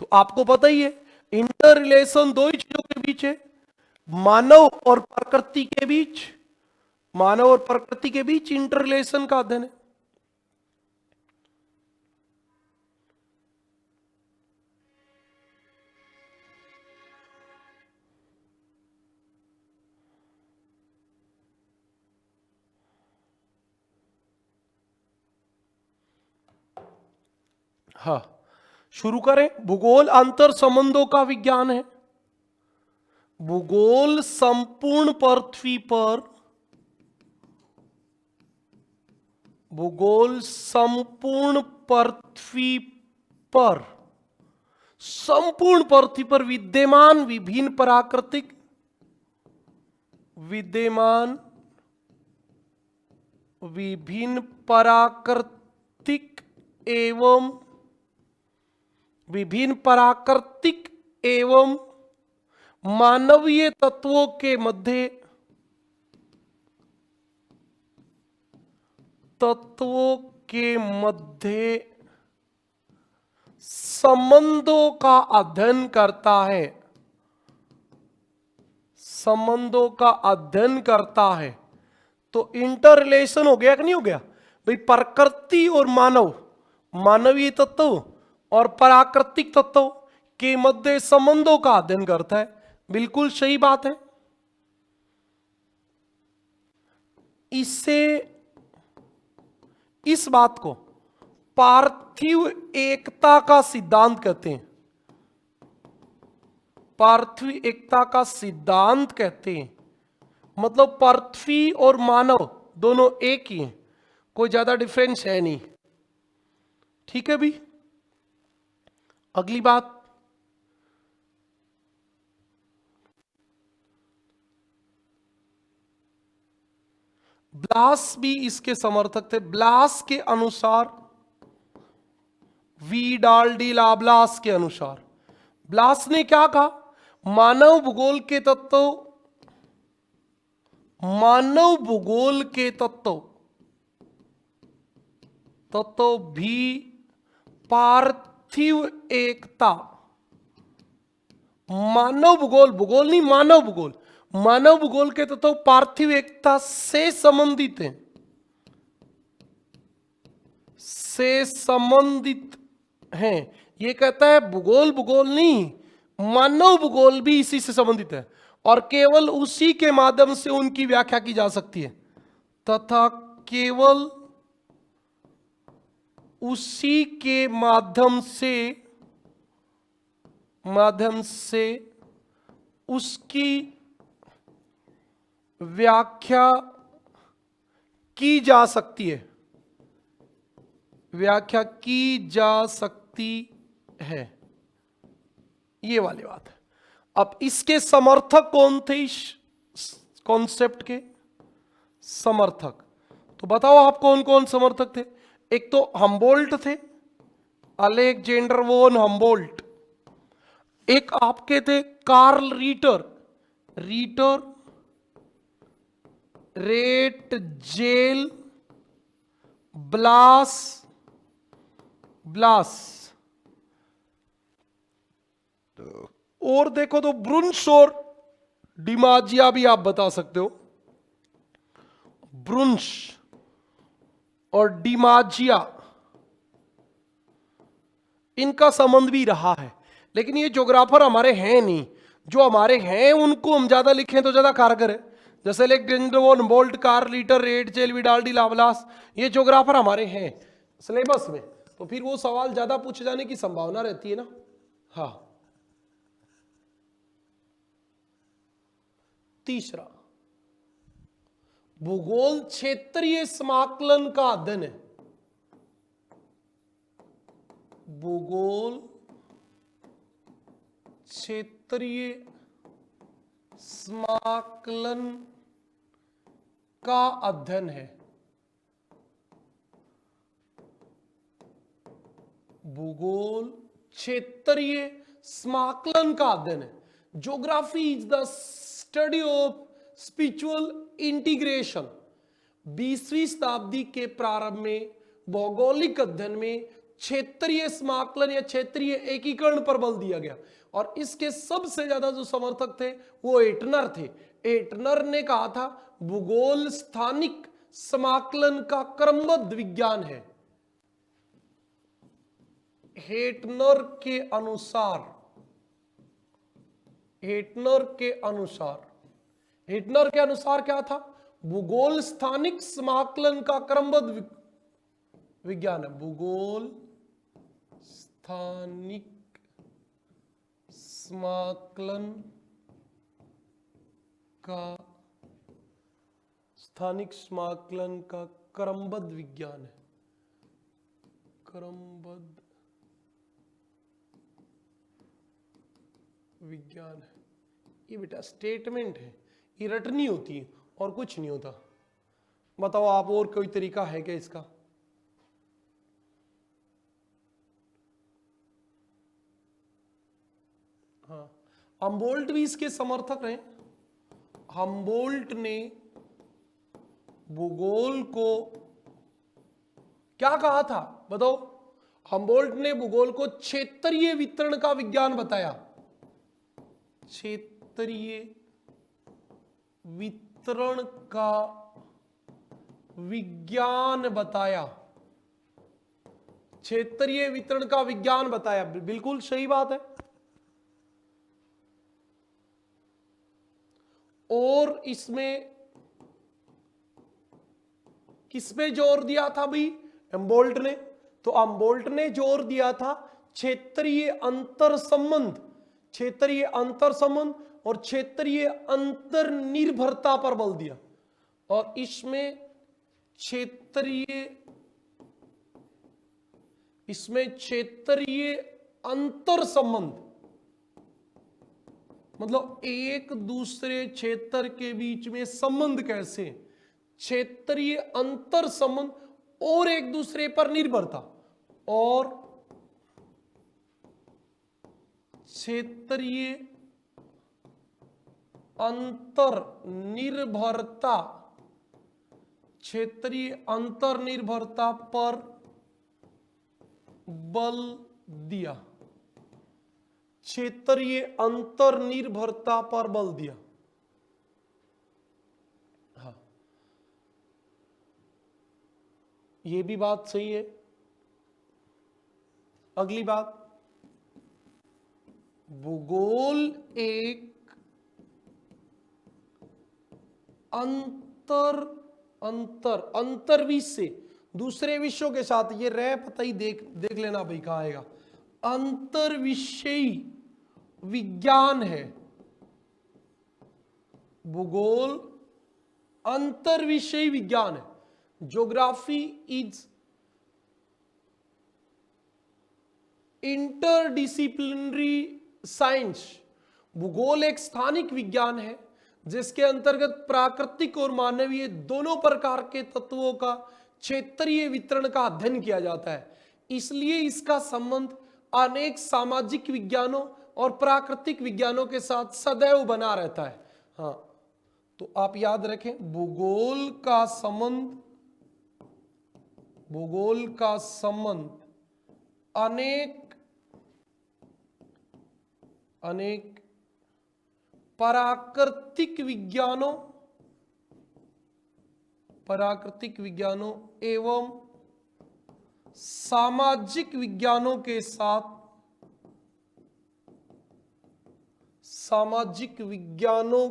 Speaker 1: तो आपको पता ही है, इंटर रिलेशन दो ही चीजों के बीच है, मानव और प्रकृति के बीच। मानव और प्रकृति के बीच इंटर रिलेशन का अध्ययन है। हाँ, शुरू करें। भूगोल अंतर संबंधों का विज्ञान है। भूगोल संपूर्ण पृथ्वी पर, भूगोल संपूर्ण पृथ्वी पर, संपूर्ण पृथ्वी पर विद्यमान विभिन्न प्राकृतिक, विद्यमान विभिन्न प्राकृतिक एवं विभिन्न प्राकृतिक एवं मानवीय तत्वों के मध्य, तत्वों के मध्य संबंधों का अध्ययन करता है, संबंधों का अध्ययन करता है। तो इंटर रिलेशन हो गया कि नहीं हो गया भाई? प्रकृति और मानव, मानवीय तत्व और प्राकृतिक तत्व के मध्य संबंधों का अध्ययन करता है। बिल्कुल सही बात है। इससे, इस बात को पार्थिव एकता का सिद्धांत कहते हैं। पार्थिव एकता का सिद्धांत कहते हैं। मतलब पृथ्वी और मानव दोनों एक ही हैं, कोई ज्यादा डिफरेंस है नहीं। ठीक है भी। अगली बात, ब्लास भी इसके समर्थक थे। ब्लास के अनुसार, वीडाल डी लाब्लास के अनुसार, ब्लास ने क्या कहा? मानव भूगोल के तत्व, मानव भूगोल के तत्व भी पार्थिव एकता, मानव भूगोल, भूगोल नहीं मानव भूगोल, मानव भूगोल के तत्व पार्थिव एकता से संबंधित हैं, से संबंधित हैं। ये कहता है भूगोल, भूगोल नहीं, मानव भूगोल भी इसी से संबंधित है और केवल उसी के माध्यम से उनकी व्याख्या की जा सकती है, तथा केवल उसी के माध्यम से उसकी व्याख्या की जा सकती है, व्याख्या की जा सकती है। ये वाली बात है। अब इसके समर्थक कौन थे? इस कॉन्सेप्ट के समर्थक तो बताओ आप कौन कौन समर्थक थे? एक तो हम्बोल्ट थे, अलेक्जेंडर वोन हम्बोल्ट। एक आपके थे कार्ल रीटर, रेटजेल, ब्लास, और देखो तो ब्रुन्स और डिमाजिया भी आप बता सकते हो। ब्रुन्स और डिमाजिया, इनका संबंध भी रहा है, लेकिन ये ज्योग्राफर हमारे हैं नहीं। जो हमारे हैं उनको हम ज्यादा लिखें तो ज्यादा कारगर है। जैसे Alexander von Humboldt, Carl Ritter, Ratzel, Vidal de Lablache, ये ज्योग्राफर हमारे हैं सिलेबस में, तो फिर वो सवाल ज्यादा पूछे जाने की संभावना रहती है ना। हाँ, तीसरा, भूगोल क्षेत्रीय समाकलन का अध्ययन है। भूगोल क्षेत्रीय समाकलन का अध्ययन है। भूगोल क्षेत्रीय समाकलन का अध्ययन है। Geography is the study of spiritual integration. 20वीं शताब्दी के प्रारंभ में भौगोलिक अध्ययन में क्षेत्रीय समाकलन या क्षेत्रीय एकीकरण पर बल दिया गया और इसके सबसे ज्यादा जो समर्थक थे वो एटनर थे। एटनर ने कहा था भूगोल स्थानिक समाकलन का क्रमबद्ध विज्ञान है। एटनर के अनुसार क्या था? भूगोल स्थानिक समाकलन का क्रमबद्ध विज्ञान है। भूगोल स्थानिक समाकलन का क्रमबद्ध विज्ञान है। क्रमबद्ध विज्ञान है। ये बेटा स्टेटमेंट है, ये रटनी होती है और कुछ नहीं होता। बताओ आप, और कोई तरीका है क्या इसका? हाँ, हम्बोल्ट भी इसके समर्थक रहे। हम्बोल्ट ने भूगोल को क्या कहा था बताओ? हम्बोल्ट ने भूगोल को क्षेत्रीय वितरण का विज्ञान बताया। क्षेत्रीय वितरण का विज्ञान बताया। क्षेत्रीय वितरण का विज्ञान बताया, बिल्कुल सही बात है। और इसमें किसपे जोर दिया था भाई? हम्बोल्ट ने। तो हम्बोल्ट ने जोर दिया था क्षेत्रीय अंतर संबंध, क्षेत्रीय अंतर संबंध और क्षेत्रीय अंतर निर्भरता पर बल दिया। और इसमें क्षेत्रीय अंतर संबंध मतलब एक दूसरे क्षेत्र के बीच में संबंध कैसे, क्षेत्रीय अंतर संबंध और एक दूसरे पर निर्भरता, और क्षेत्रीय अंतर निर्भरता, क्षेत्रीय अंतर निर्भरता पर बल दिया। क्षेत्रीय अंतर निर्भरता पर बल दिया। हाँ, ये भी बात सही है। अगली बात, भूगोल एक अंतर विषय से दूसरे विषयों के साथ, ये रह पता ही देख लेना भाई कहाँ आएगा। अंतर विषयी विज्ञान है भूगोल, अंतर विषयी विज्ञान है। Geography is interdisciplinary science. भूगोल एक स्थानिक विज्ञान है जिसके अंतर्गत प्राकृतिक और मानवीय दोनों प्रकार के तत्वों का क्षेत्रीय वितरण का अध्ययन किया जाता है। इसलिए इसका संबंध अनेक सामाजिक विज्ञानों और प्राकृतिक विज्ञानों के साथ सदैव बना रहता है। हाँ, तो आप याद रखें, भूगोल का संबंध अनेक प्राकृतिक विज्ञानों एवं सामाजिक विज्ञानों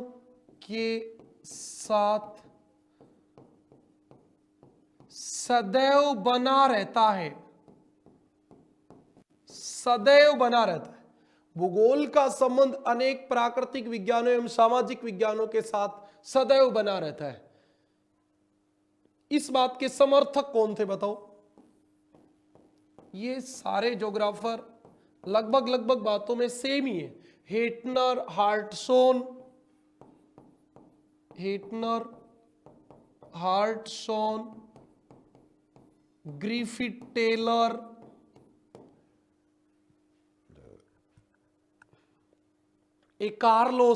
Speaker 1: के साथ सदैव बना रहता है। सदैव बना रहता है। भूगोल का संबंध अनेक प्राकृतिक विज्ञानों एवं सामाजिक विज्ञानों के साथ सदैव बना रहता है। इस बात के समर्थक कौन थे बताओ? ये सारे ज्योग्राफर लगभग बातों में सेम ही है। हेटनर, हार्टसॉन, ग्रिफिथ टेलर, कार्ल ओ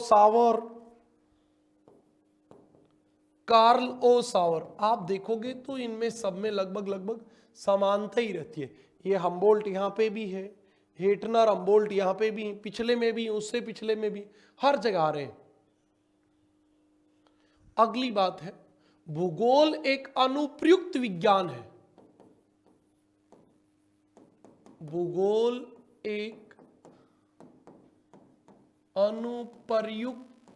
Speaker 1: सावर। आप देखोगे तो इनमें सब में लगभग समानता ही रहती है। ये हम्बोल्ट यहां पे भी है, हेटनर हम्बोल्ट यहां पे भी, पिछले में भी, उससे पिछले में भी, हर जगह आ रहे हैं। अगली बात है, भूगोल एक अनुप्रयुक्त विज्ञान है। भूगोल एक अनुप्रयुक्त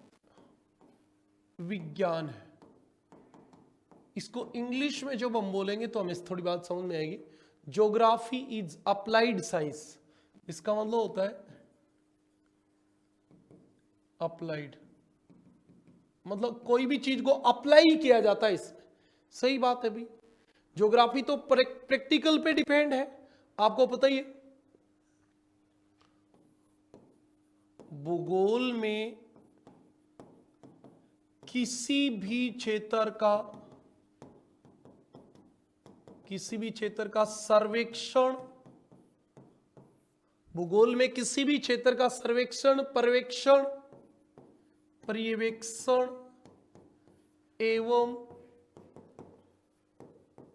Speaker 1: विज्ञान है। इसको इंग्लिश में जब हम बोलेंगे तो हमें थोड़ी बात समझ में आएगी। Geography is applied science. इसका मतलब होता है अप्लाइड, मतलब कोई भी चीज को अप्लाई किया जाता है इसमें। सही बात है भाई, ज्योग्राफी तो प्रैक्टिकल पे डिपेंड है, आपको पता ही है। भूगोल में किसी भी क्षेत्र का सर्वेक्षण, भूगोल में किसी भी क्षेत्र का सर्वेक्षण, पर्यवेक्षण, पर्यवेक्षण एवं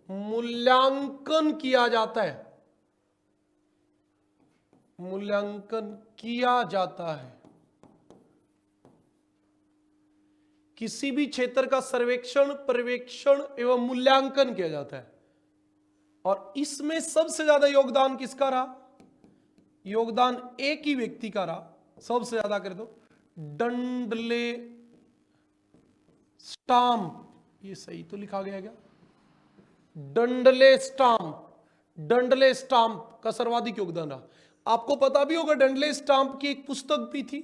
Speaker 1: मूल्यांकन किया जाता है, मूल्यांकन किया जाता है। किसी भी क्षेत्र का सर्वेक्षण, पर्यवेक्षण एवं मूल्यांकन किया जाता है। और इसमें सबसे ज्यादा योगदान किसका रहा? योगदान एक ही व्यक्ति का रहा सबसे ज्यादा करे तो, डंडले स्टाम्प। ये सही तो लिखा गया क्या? डंडले स्टाम्प, डंडले स्टाम्प का सर्वाधिक योगदान रहा। आपको पता भी होगा डंडले स्टाम्प की एक पुस्तक भी थी,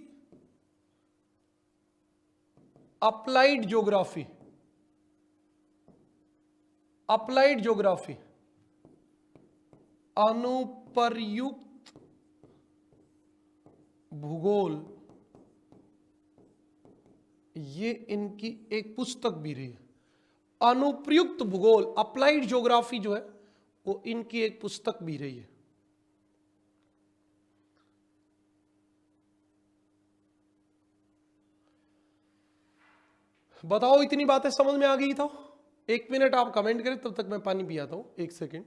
Speaker 1: अप्लाइड ज्योग्राफी, अप्लाइड ज्योग्राफी, अनुप्रयुक्त भूगोल, ये इनकी एक पुस्तक भी रही है। अनुप्रयुक्त भूगोल, अप्लाइड ज्योग्राफी जो है वो इनकी एक पुस्तक भी रही है। बताओ इतनी बातें समझ में आ गई तो? 1 मिनट आप कमेंट करें, तब तक मैं पानी पी आता हूं, 1 सेकेंड।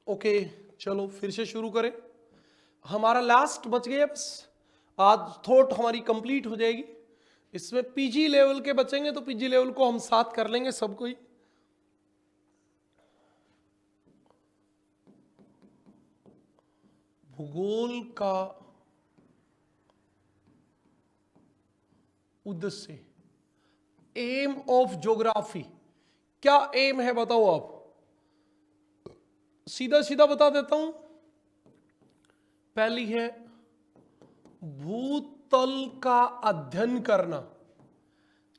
Speaker 1: ओके, चलो फिर से शुरू करें। हमारा लास्ट बच गया बस, आज थॉट हमारी कंप्लीट हो जाएगी। इसमें पीजी लेवल के बचेंगे तो पीजी लेवल को हम साथ कर लेंगे सबको ही। भूगोल का उद्देश्य, एम ऑफ ज्योग्राफी, क्या एम है बताओ आप? सीधा सीधा बता देता हूं। पहली है भूतल का अध्ययन करना।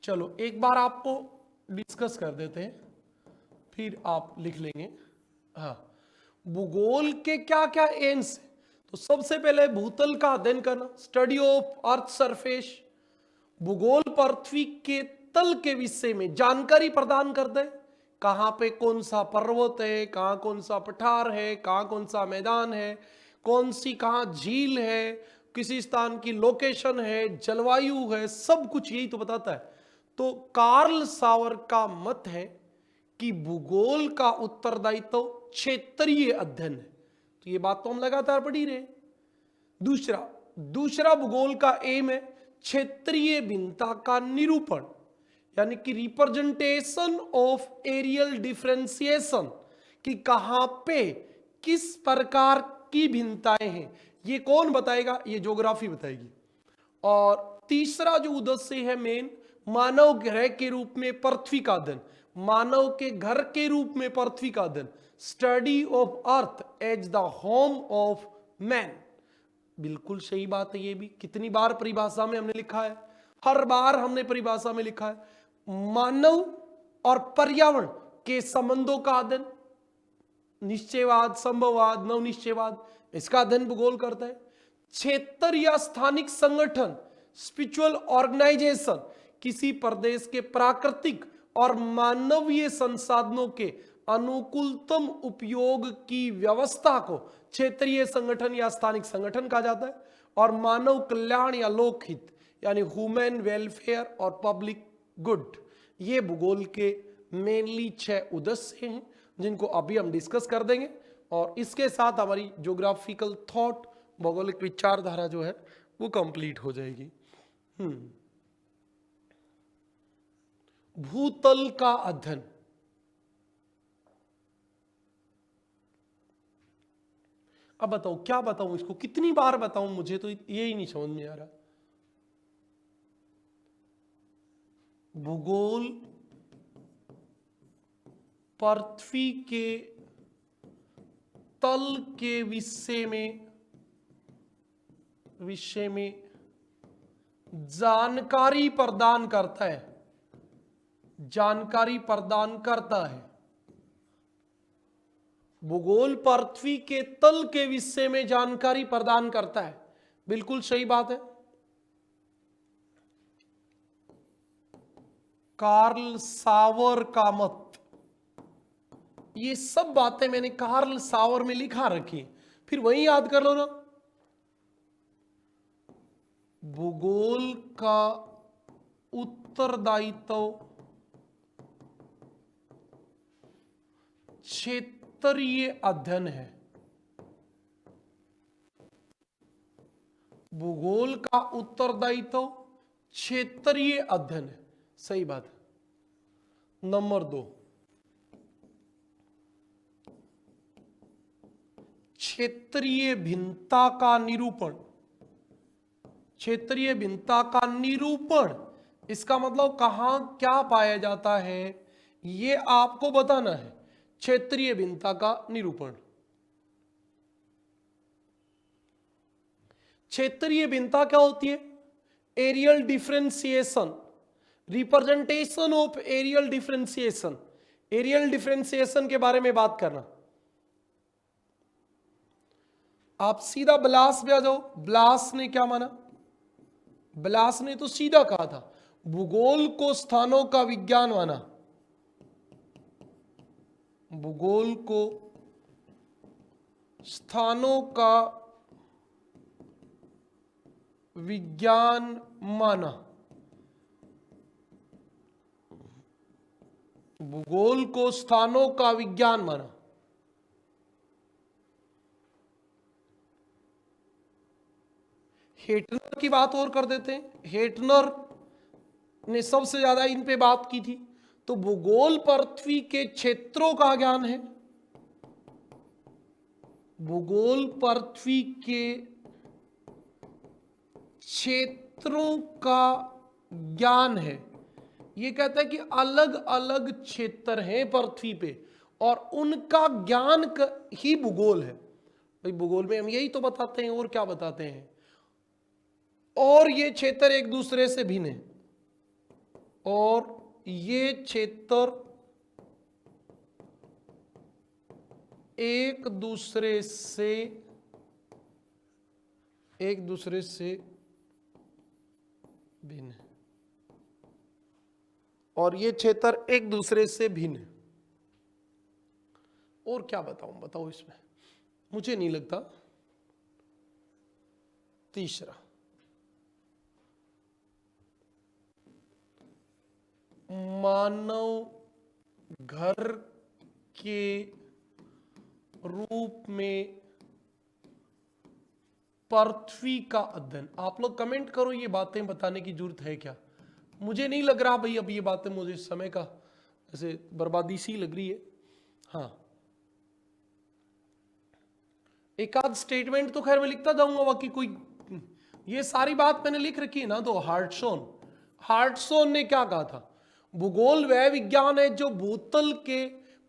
Speaker 1: चलो एक बार आपको डिस्कस कर देते हैं, फिर आप लिख लेंगे। हाँ, भूगोल के क्या क्या एम्स है? तो सबसे पहले भूतल का अध्ययन करना, स्टडी ऑफ अर्थ सरफेस। भूगोल पृथ्वी के तल के विषय में जानकारी प्रदान करता है। कहां पे कौन सा पर्वत है, कहां कौन सा पठार है, कहां कौन सा मैदान है, कौन सी कहां झील है, किसी स्थान की लोकेशन है, जलवायु है, सब कुछ यही तो बताता है। तो कार्ल सावर का मत है कि भूगोल का उत्तरदायित्व क्षेत्रीय अध्ययन है। तो ये बात तो हम लगातार पढ़ ही रहे। दूसरा भूगोल का एम है क्षेत्रीय भिन्नता का निरूपण, यानी कि रिप्रेजेंटेशन ऑफ एरियल डिफरेंशिएशन, कि कहां पे किस प्रकार की भिन्नताएं हैं, ये कौन बताएगा? ये ज्योग्राफी बताएगी। और तीसरा जो उद्देश्य है मेन, मानव ग्रह के रूप में पृथ्वी का अध्ययन, मानव के घर के रूप में पृथ्वी का अध्ययन, study of earth as the home of man. बिल्कुल सही बात है। ये भी कितनी बार परिभाषा में हमने लिखा है, हर बार हमने परिभाषा में लिखा है। मानव और पर्यावरण के संबंधों का अध्ययन, निश्चयवाद, संभववाद, नवनिश्चयवाद, इसका अध्ययन भूगोल करता है। क्षेत्र या स्थानिक संगठन, स्पिरिचुअल ऑर्गेनाइजेशन, किसी प्रदेश के प्राकृतिक और मानवीय संसाधनों के अनुकूलतम उपयोग की व्यवस्था को क्षेत्रीय संगठन या स्थानिक संगठन कहा जाता है। और मानव कल्याण या लोकहित, यानी ह्यूमन वेलफेयर और पब्लिक गुड। ये भूगोल के मेनली 6 उद्देश्य हैं जिनको अभी हम डिस्कस कर देंगे, और इसके साथ हमारी ज्योग्राफिकल थॉट, भौगोलिक विचारधारा जो है वो कंप्लीट हो जाएगी। भूतल का अध्ययन। अब बताओ क्या बताऊं, इसको कितनी बार बताऊं, मुझे तो ये ही नहीं समझ में आ रहा। भूगोल पृथ्वी के तल के विषय में जानकारी प्रदान करता है, जानकारी प्रदान करता है। भूगोल पृथ्वी के तल के विषय में जानकारी प्रदान करता है, बिल्कुल सही बात है। कार्ल सावर का मत, ये सब बातें मैंने कार्ल सावर में लिखा रखी, फिर वही याद कर लो ना। भूगोल का उत्तरदायित्व क्षेत्रीय अध्ययन है। भूगोल का उत्तरदायित्व क्षेत्रीय अध्ययन है, सही बात है। नंबर 2, क्षेत्रीय भिन्नता का निरूपण। क्षेत्रीय भिन्नता का निरूपण, इसका मतलब कहां क्या पाया जाता है ये आपको बताना है। क्षेत्रीय भिन्नता का निरूपण। क्षेत्रीय भिन्नता क्या होती है? Areal differentiation, representation of areal differentiation. Areal differentiation के बारे में बात करना। आप सीधा ब्लास पे आ जाओ। ब्लास ने क्या माना? ब्लास ने तो सीधा कहा था भूगोल को स्थानों का विज्ञान माना। भूगोल को स्थानों का विज्ञान माना। भूगोल को स्थानों का विज्ञान माना। हेटनर की बात और कर देते हैं। हेटनर ने सबसे ज्यादा इन पे बात की थी। तो भूगोल पृथ्वी के क्षेत्रों का ज्ञान है। भूगोल पृथ्वी के क्षेत्रों का ज्ञान है। ये कहता है कि अलग अलग क्षेत्र हैं पृथ्वी पे और उनका ज्ञान ही भूगोल है। भाई भूगोल में हम यही तो बताते हैं, और क्या बताते हैं। और ये क्षेत्र एक दूसरे से भिन्न है, और ये क्षेत्र एक दूसरे से भिन्न है, और ये क्षेत्र एक दूसरे से भिन्न है। और क्या बताओ इसमें, मुझे नहीं लगता। तीसरा, मानव घर के रूप में पृथ्वी का अध्ययन। आप लोग कमेंट करो, ये बातें बताने की जरूरत है क्या? मुझे नहीं लग रहा भाई अब ये बातें, मुझे समय का ऐसे बर्बादी सी लग रही है। हाँ, एक आध स्टेटमेंट तो खैर मैं लिखता जाऊंगा, बाकी कोई ये सारी बात मैंने लिख रखी है ना। तो हार्टसोन ने क्या कहा था? भूगोल वह विज्ञान है जो भूतल के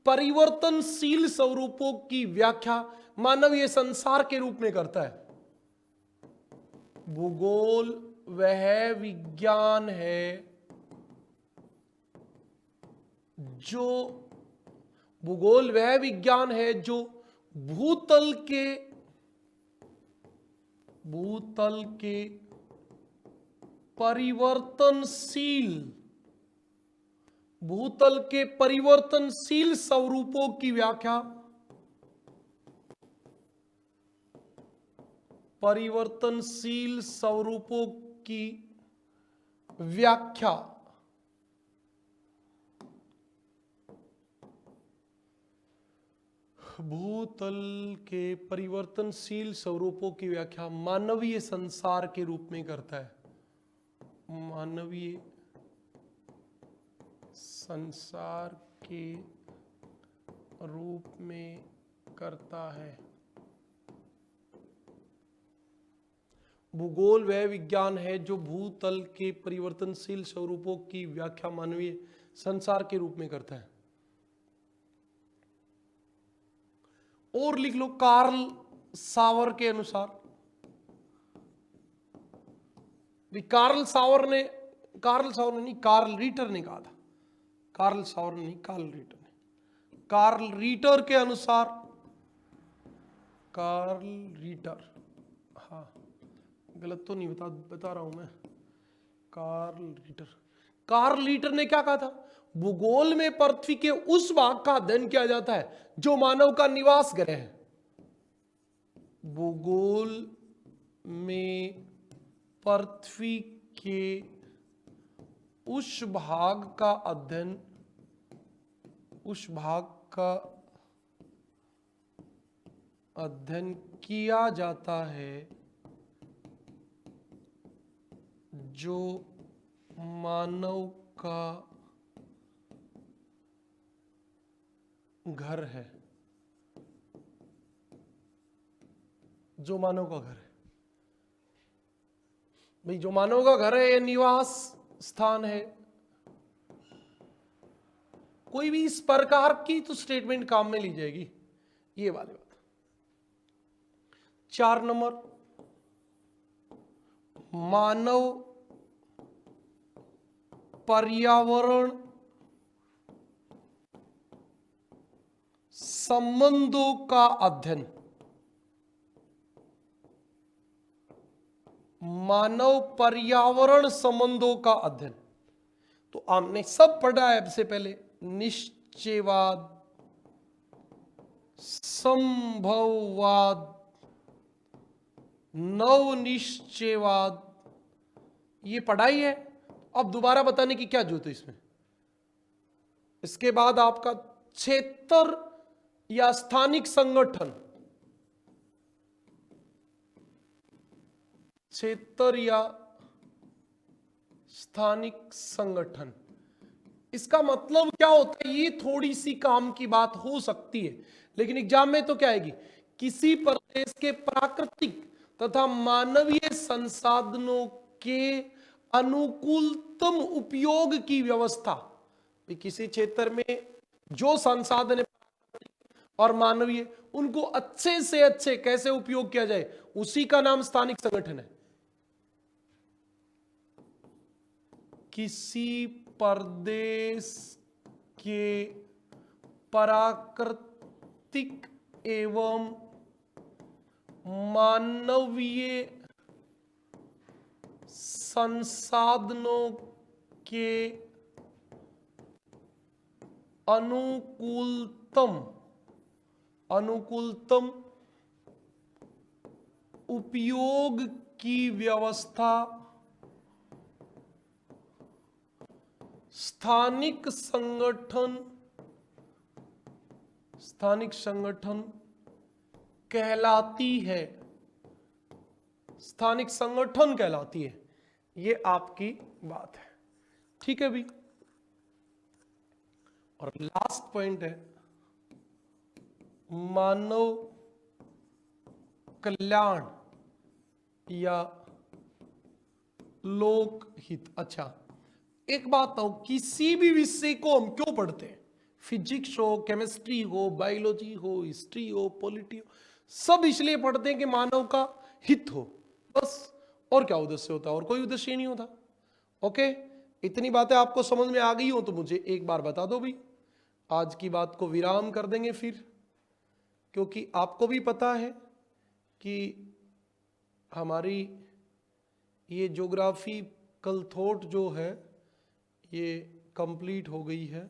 Speaker 1: परिवर्तनशील स्वरूपों की व्याख्या मानवीय संसार के रूप में करता है। भूगोल वह विज्ञान है जो भूतल के परिवर्तनशील स्वरूपों की व्याख्या परिवर्तनशील स्वरूपों की व्याख्या। भूतल के परिवर्तनशील स्वरूपों की व्याख्या मानवीय संसार के रूप में करता है। मानवीय संसार के रूप में करता है। भूगोल वह विज्ञान है जो भूतल के परिवर्तनशील स्वरूपों की व्याख्या मानवीय संसार के रूप में करता है। और लिख लो, कार्ल सावर के अनुसार, कार्ल सावर ने नहीं, कार्ल रीटर ने कहा था। कार्ल सावर नहीं, कार्ल रीटर ने। कार्ल रीटर के अनुसार, कार्ल रीटर, हाँ गलत तो नहीं बता रहा हूं मैं। कार्ल रीटर ने क्या कहा था? भूगोल में पृथ्वी के उस भाग का अध्ययन किया जाता है जो मानव का निवास ग्रह है। भूगोल में पृथ्वी के उस भाग का अध्ययन, किया जाता है जो मानव का घर है। जो मानव का घर है भाई, जो मानव का घर है, ये निवास स्थान है। कोई भी इस प्रकार की तो स्टेटमेंट काम में ली जाएगी, ये वाली बात। 4 नंबर, मानव पर्यावरण संबंधों का अध्ययन। मानव पर्यावरण संबंधों का अध्ययन तो हमने सब पढ़ा है सबसे पहले। निश्चयवाद, संभववाद, नवनिश्चयवाद, ये पढ़ाई है। अब दोबारा बताने की क्या जरूरत है इसमें। इसके बाद आपका क्षेत्र या स्थानिक संगठन, क्षेत्र या स्थानिक संगठन, इसका मतलब क्या होता है? ये थोड़ी सी काम की बात हो सकती है, लेकिन एग्जाम में तो क्या आएगी? किसी प्रदेश के प्राकृतिक तथा मानवीय संसाधनों के अनुकूलतम उपयोग की व्यवस्था। किसी क्षेत्र में जो संसाधन है और मानवीय, उनको अच्छे से अच्छे कैसे उपयोग किया जाए, उसी का नाम स्थानिक संगठन है। किसी प्रदेश के प्राकृतिक एवं मानवीय संसाधनों के अनुकूलतम उपयोग की व्यवस्था स्थानिक संगठन कहलाती है। स्थानिक संगठन कहलाती है। ये आपकी बात है, ठीक है भी। और लास्ट पॉइंट है मानव कल्याण या लोकहित। अच्छा, एक बात हो, किसी भी विषय को हम क्यों पढ़ते हैं? फिजिक्स हो, केमिस्ट्री हो, बायोलॉजी हो, हिस्ट्री हो, पॉलिटी हो, सब इसलिए पढ़ते हैं कि मानव का हित हो, बस। और क्या उद्देश्य होता है? और कोई उद्देश्य नहीं होता। ओके, इतनी बातें आपको समझ में आ गई हो तो मुझे एक बार बता दो भी। आज की बात को विराम कर देंगे फिर, क्योंकि आपको भी पता है कि हमारी ये ज्योग्राफिकल थॉट जो है ये कंप्लीट हो गई है।